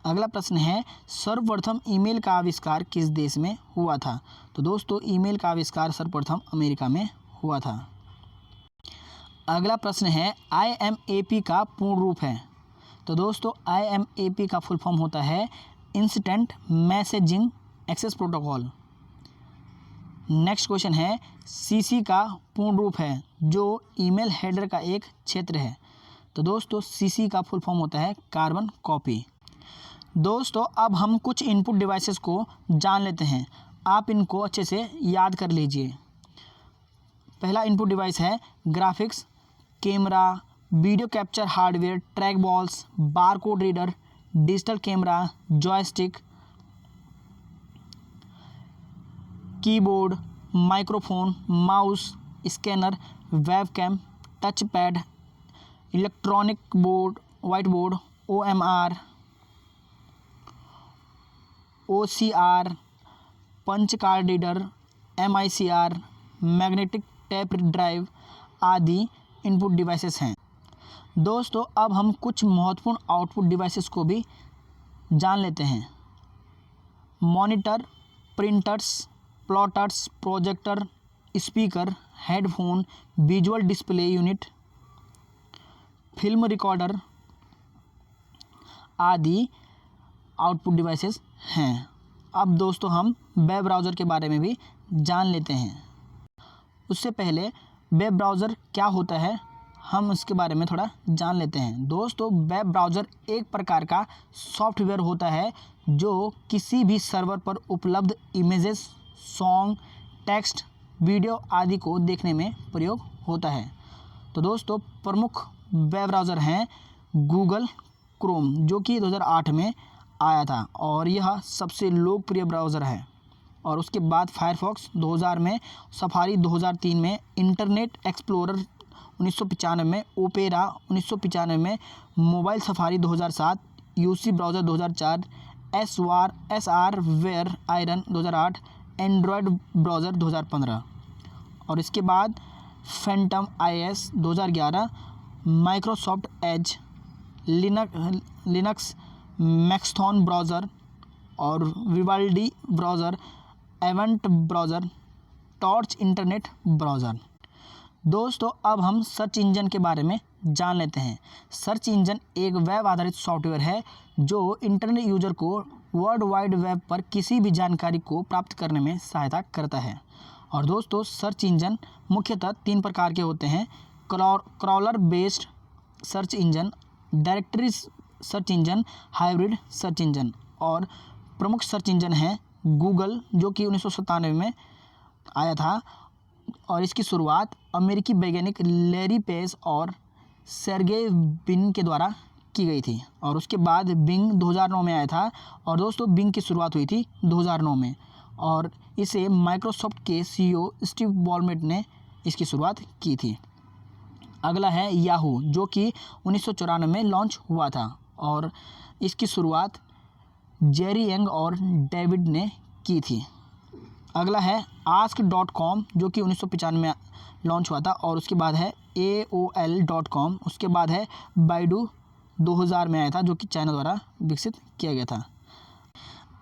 अगला प्रश्न है सर्वप्रथम ईमेल का आविष्कार किस देश में हुआ था? तो दोस्तों ईमेल का आविष्कार सर्वप्रथम अमेरिका में हुआ था। अगला प्रश्न है IMAP का पूर्ण रूप है? तो दोस्तों IMAP का फुल फॉर्म होता है instant messaging access protocol. Next question है CC का पूर्ण रूप है जो ईमेल हेडर का एक क्षेत्र है? तो दोस्तों CC का फुल फॉर्म होता है कार्बन कॉपी। दोस्तों अब हम कुछ इनपुट डिवाइसेस को जान लेते हैं, आप इनको अच्छे से याद कर लीजिए। पहला इनपुट डिवाइस है graphics, camera, video capture hardware, track balls, barcode reader, digital camera, joystick, keyboard, microphone, mouse, scanner, webcam, touch pad, electronic board, white board, OMR, OCR, punch card reader, MICR, magnetic tape drive आदि इनपुट डिवाइसेस हैं। दोस्तों अब हम कुछ महत्वपूर्ण आउटपुट डिवाइसेस को भी जान लेते हैं। Monitor, printers, plotters, projector, speaker, headphone, visual display unit, film recorder आदि आउटपुट डिवाइसेस हैं। अब दोस्तों हम वेब ब्राउज़र के बारे में भी जान लेते हैं। उससे पहले वेब ब्राउज़र क्या होता है हम उसके बारे में थोड़ा जान लेते हैं। दोस्तों वेब ब्राउज़र एक प्रकार का सॉफ्टवेयर होता है जो किसी भी सर्वर पर उपलब्ध इमेजेस, सॉन्ग, टेक्स्ट, वीडियो आदि को देखने में प्रयोग होता है। तो दोस्तों प्रमुख वेब ब्राउज़र हैं गूगल क्रोम, जो कि 2008 में आया था और यह सबसे लोकप्रिय ब्राउज़र है। और उसके बाद फायरफॉक्स 2000 में, सफारी 2003 में, इंटरनेट एक्सप्लोरर 1995 में, ओपेरा 1995 में, mobile Safari 2007, UC browser 2004, SRWare Iron 2008, Android browser 2015 और इसके बाद Phantom IS 2011, Microsoft Edge, Linux, Maxthon browser और Vivaldi browser, Avant browser, Torch internet browser. दोस्तों अब हम सर्च इंजन के बारे में जान लेते हैं। सर्च इंजन एक वेब आधारित सॉफ्टवेयर है जो इंटरनेट यूजर को वर्ल्ड वाइड वेब पर किसी भी जानकारी को प्राप्त करने में सहायता करता है। और दोस्तों सर्च इंजन मुख्यतः 3 प्रकार के होते हैं: crawler based search engine, directory search engine, hybrid search engine. और प्रमुख सर्च इंजन हैं गूगल, जो कि 1997 में आया था और इसकी शुरुआत अमेरिकी वैज्ञानिक लैरी पेज और सेर्गेई ब्रिन के द्वारा की गई थी। और उसके बाद बिंग 2009 में आया था और दोस्तों बिंग की शुरुआत हुई थी 2009 में और इसे माइक्रोसॉफ्ट के सीईओ स्टीव बॉलमेट ने इसकी शुरुआत की थी। अगला है याहू, जो कि 1994 में लॉन्च हुआ था और इसकी शुरुआत जेरी यंग और डेविड ने की थी। अगला है ask.com, जो कि 1995 में लॉन्च हुआ था और उसके बाद है AOL.com, उसके बाद है बाइडू 2000 में आया था, जो कि चाइना द्वारा विकसित किया गया था।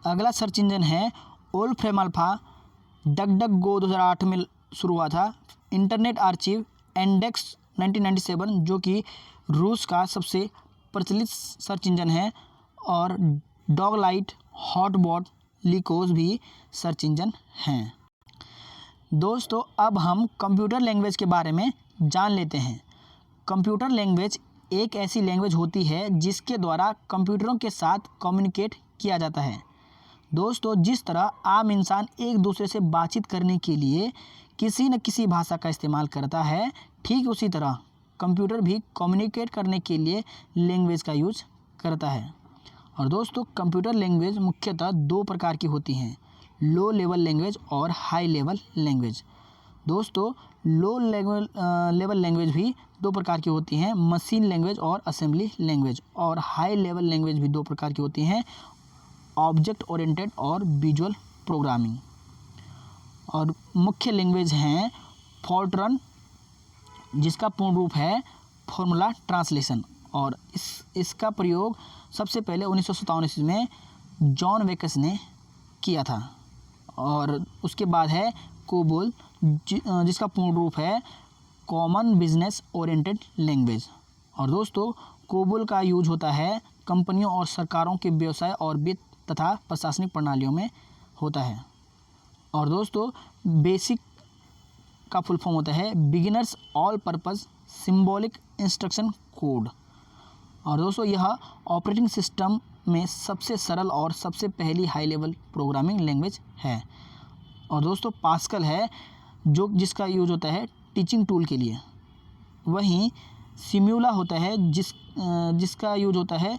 अगला सर्च इंजन है वोल्फ्रेम-अल्फा, डकडकगो 2008 में शुरू हुआ था, इंटरनेट आर्चिव, इंडेक्स 1997, जो कि रूस का सबसे प्रचलित सर्च इंजन है, और डॉगलाइट, हॉटबॉट, लिकोज भी सर्च इंजन हैं। दोस्तों अब हम कंप्यूटर लैंग्वेज के बारे में जान लेते हैं। कंप्यूटर लैंग्वेज एक ऐसी लैंग्वेज होती है जिसके द्वारा कंप्यूटरों के साथ कम्युनिकेट किया जाता है। दोस्तों जिस तरह आम इंसान एक दूसरे से बातचीत करने के लिए किसी न किसी भाषा का इस्तेमाल करता है, ठीक उसी तरह कंप्यूटर भी कम्युनिकेट करने के लिए लैंग्वेज का यूज करता है। और दोस्तों कंप्यूटर लैंग्वेज मुख्यतः 2 प्रकार की होती हैं: लो लेवल लैंग्वेज और हाई लेवल लैंग्वेज। दोस्तों लो लेवल लैंग्वेज भी 2 प्रकार की होती हैं: मशीन लैंग्वेज और असेंबली लैंग्वेज। और हाई लेवल लैंग्वेज भी 2 प्रकार की होती हैं: ऑब्जेक्ट ओरिएंटेड और विजुअल प्रोग्रामिंग। और मुख्य लैंग्वेज हैं फोर्ट्रन, जिसका पूर्ण रूप है फॉर्मूला ट्रांसलेशन, और इसका प्रयोग सबसे पहले 1957 ईस्वी में जॉन वेकस ने किया था। और उसके बाद है कोबोल, जिसका पूर्ण रूप है कॉमन बिजनेस ओरिएंटेड लैंग्वेज। और दोस्तों कोबोल का यूज होता है कंपनियों और सरकारों के व्यवसाय और वित्त तथा प्रशासनिक प्रणालियों में होता है। और दोस्तों बेसिक का फुल फॉर्म होता है beginners all purpose symbolic instruction code. और दोस्तों यह ऑपरेटिंग सिस्टम में सबसे सरल और सबसे पहली हाई लेवल प्रोग्रामिंग लैंग्वेज है। और दोस्तों पास्कल है, जो जिसका यूज होता है टीचिंग टूल के लिए। वहीं सिम्यूला होता है जिसका यूज होता है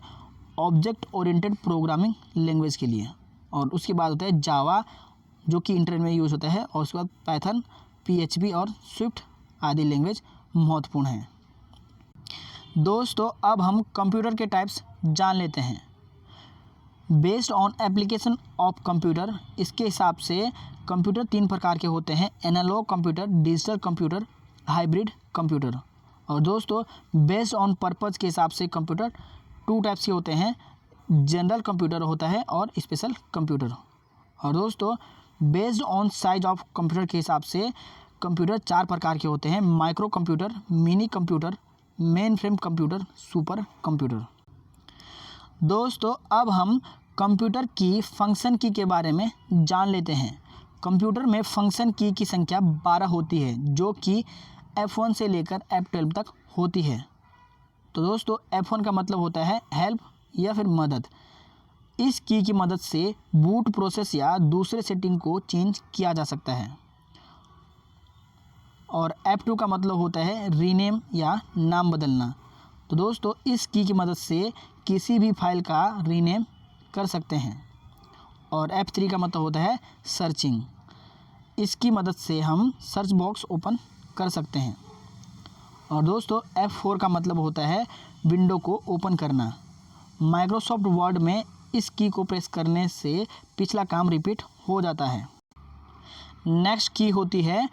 ऑब्जेक्ट ओरिएंटेड प्रोग्रामिंग लैंग्वेज के लिए। और उसके बाद होता है जावा, जो कि इंटरनेट में यूज होता है। और उसके बाद पाइथन, PHP और स्विफ्ट आदि लैंग्वेज महत्वपूर्ण हैं। दोस्तों अब हम कंप्यूटर के टाइप्स जान लेते हैं। Based on application of computer, इसके हिसाब से कंप्यूटर 3 प्रकार के होते हैं: analog computer, digital computer, hybrid computer. और दोस्तों बेस्ड ऑन पर्पज़ के हिसाब से कंप्यूटर 2 टाइप्स के होते हैं: जनरल कंप्यूटर होता है और स्पेशल कंप्यूटर। और दोस्तों based on size of computer के हिसाब से कंप्यूटर 4 प्रकार के होते हैं: micro computer, mini computer, main frame computer, super computer. दोस्तों अब हम कंप्यूटर की फंक्शन की के बारे में जान लेते हैं। कंप्यूटर में फंक्शन की संख्या 12 होती है, जो कि F1 से लेकर F12 तक होती है। तो दोस्तों F1 का मतलब होता है हेल्प या फिर मदद। इस की मदद से बूट प्रोसेस या दूसरे सेटिंग को चेंज किया जा सकता है। और F2 का मतलब होता है रीनेम या नाम बदलना। तो दोस्तों इस की मदद से किसी भी फाइल का रीनेम कर सकते हैं। और F3 का मतलब होता है सर्चिंग, इसकी मदद से हम सर्च बॉक्स ओपन कर सकते हैं। और दोस्तों F4 का मतलब होता है विंडो को ओपन करना। माइक्रोसॉफ्ट वर्ड में इस की को प्रेस करने से पिछला काम रिपीट हो जाता है। नेक्स्ट की होती है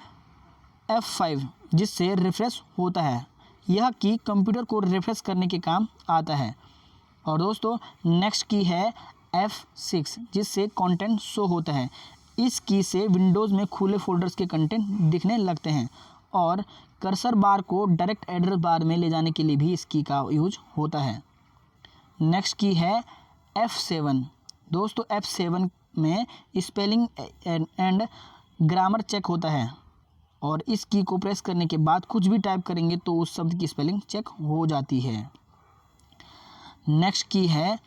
F5, जिससे रिफ्रेश होता है। यह की कंप्यूटर को रिफ्रेश करने के काम आता है। और दोस्तों नेक्स्ट की है F6, जिससे कंटेंट शो होता है। इस की से विंडोज़ में खुले फोल्डर्स के कंटेंट दिखने लगते हैं। और कर्सर बार को डायरेक्ट एड्रेस बार में ले जाने के लिए भी इस की का यूज होता है। नेक्स्ट की है F7। दोस्तों F7 में स्पेलिंग एंड ग्रामर चेक होता है। और इस की को प्रेस करने के बाद कुछ भी टाइप करेंगे तो उस शब्द की स्पेलिंग चेक हो जाती है। नेक्स्ट की है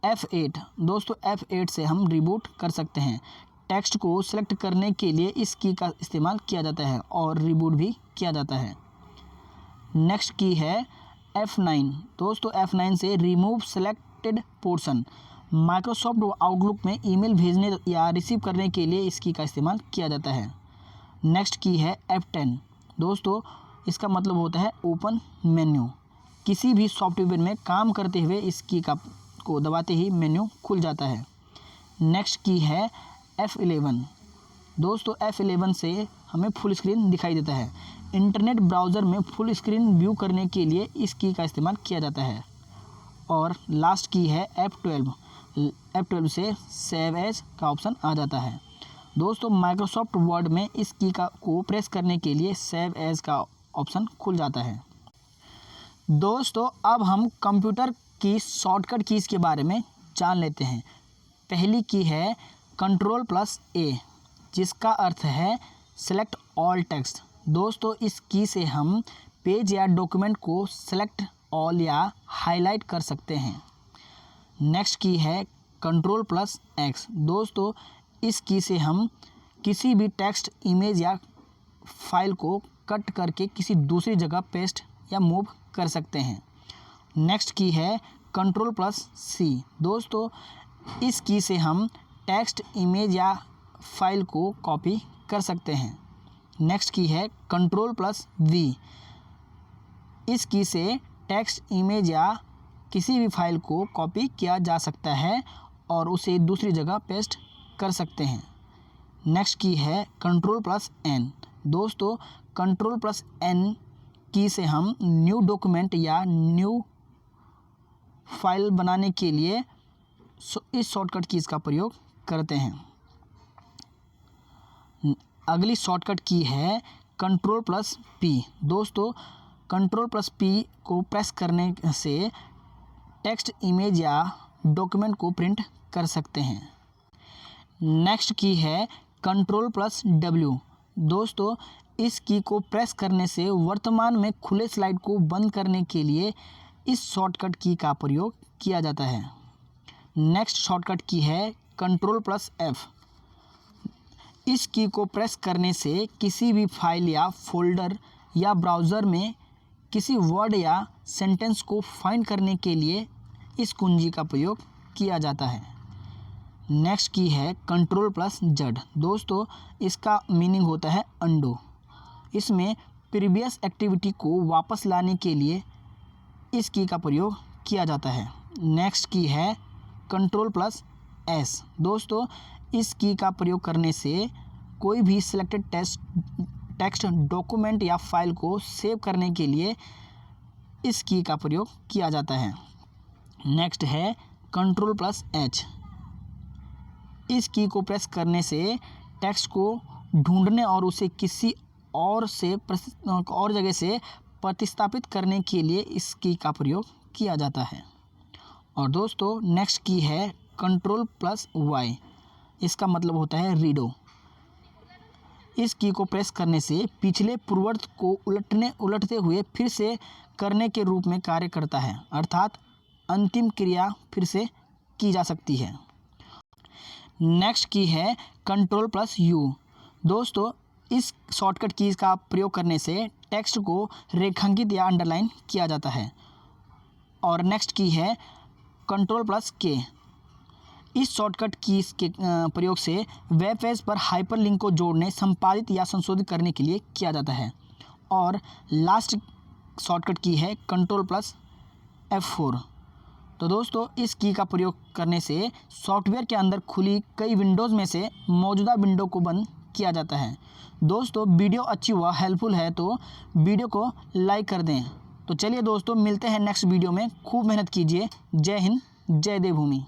F8। दोस्तों F8 से हम रिबूट कर सकते हैं। टेक्स्ट को सिलेक्ट करने के लिए इस की का इस्तेमाल किया जाता है और रिबूट भी किया जाता है। नेक्स्ट की है F9। दोस्तों F9 से remove selected portion. Microsoft outlook में ईमेल भेजने या रिसीव करने के लिए इस की का इस्तेमाल किया जाता है। नेक्स्ट की है F10। दोस्तों इसका मतलब होता है ओपन मेन्यू। किसी भी सॉफ्टवेयर में काम करते हुए इस की को दबाते ही मेन्यू खुल जाता है। नेक्स्ट की है F11। दोस्तों F11 से हमें फुल स्क्रीन दिखाई देता है। इंटरनेट ब्राउज़र में फुल स्क्रीन व्यू करने के लिए इस की का इस्तेमाल किया जाता है। और लास्ट की है F12। F12 से सेव एज का ऑप्शन आ जाता है। दोस्तों माइक्रोसॉफ्ट वर्ड में इस की को प्रेस करने के लिए सेव एज का ऑप्शन खुल जाता है। दोस्तों अब हम कंप्यूटर की शॉर्टकट कीज़ के बारे में जान लेते हैं। पहली की है Ctrl+A, जिसका अर्थ है सेलेक्ट ऑल टेक्स्ट। दोस्तों इस की से हम पेज या डॉक्यूमेंट को सेलेक्ट ऑल या हाईलाइट कर सकते हैं। नेक्स्ट की है Ctrl+X। दोस्तों इस की से हम किसी भी टेक्स्ट, इमेज या फाइल को कट करके किसी दूसरी जगह पेस्ट या मूव कर सकते हैं। नेक्स्ट की है Ctrl+C। दोस्तों इस की से हम टेक्स्ट, इमेज या फाइल को कॉपी कर सकते हैं। नेक्स्ट की है Ctrl+V। इस की से टेक्स्ट, इमेज या किसी भी फाइल को कॉपी किया जा सकता है और उसे दूसरी जगह पेस्ट कर सकते हैं। नेक्स्ट की है Ctrl+N। दोस्तों Ctrl+N की से हम न्यू डॉक्यूमेंट या न्यू फाइल बनाने के लिए इस शॉर्टकट कीज़ का प्रयोग करते हैं। अगली शॉर्टकट की है Ctrl+P। दोस्तों Ctrl+P को प्रेस करने से टेक्स्ट, इमेज या डॉक्यूमेंट को प्रिंट कर सकते हैं। नेक्स्ट की है Ctrl+W। दोस्तों इस की को प्रेस करने से वर्तमान में खुले स्लाइड को बंद करने के लिए इस शॉर्टकट की का प्रयोग किया जाता है। नेक्स्ट शॉर्टकट की है Ctrl+F। इस की को प्रेस करने से किसी भी फाइल या फोल्डर या ब्राउज़र में किसी वर्ड या सेंटेंस को फाइंड करने के लिए इस कुंजी का प्रयोग किया जाता है। नेक्स्ट की है Ctrl+Z। दोस्तों इसका मीनिंग होता है अंडो। इसमें प्रीवियस एक्टिविटी को वापस लाने के लिए इस की का प्रयोग किया जाता है। नेक्स्ट की है Ctrl+S। दोस्तों इस की का प्रयोग करने से कोई भी सिलेक्टेड टेक्स्ट, डॉक्यूमेंट या फाइल को सेव करने के लिए इस की का प्रयोग किया जाता है। नेक्स्ट है Ctrl+H। इस की को प्रेस करने से टेक्स्ट को ढूंढने और उसे किसी और जगह से प्रतिस्थापित करने के लिए इस की का प्रयोग किया जाता है। और दोस्तों नेक्स्ट की है Ctrl+Y। इसका मतलब होता है रीडो। इस की को प्रेस करने से पिछले पूर्ववर्ती को उलटते हुए फिर से करने के रूप में कार्य करता है, अर्थात अंतिम क्रिया फिर से की जा सकती है। नेक्स्ट की है Ctrl+U। दोस्तों इस शॉर्टकट कीज़ का प्रयोग करने से टेक्स्ट को रेखांकित या अंडरलाइन किया जाता है। और नेक्स्ट की है Ctrl+K। इस शॉर्टकट कीज़ के प्रयोग से वेब पेज पर हाइपरलिंक को जोड़ने, संपादित या संशोधित करने के लिए किया जाता है। और लास्ट शॉर्टकट की है Ctrl+F4। तो दोस्तों इस की का प्रयोग करने से सॉफ्टवेयर के अंदर खुली कई विंडोज़ में से मौजूदा विंडो को बंद किया जाता है। दोस्तों वीडियो अच्छी हुआ, हेल्पफुल है तो वीडियो को लाइक कर दें। तो चलिए दोस्तों मिलते हैं नेक्स्ट वीडियो में। खूब मेहनत कीजिए। जय हिंद, जय देवभूमि।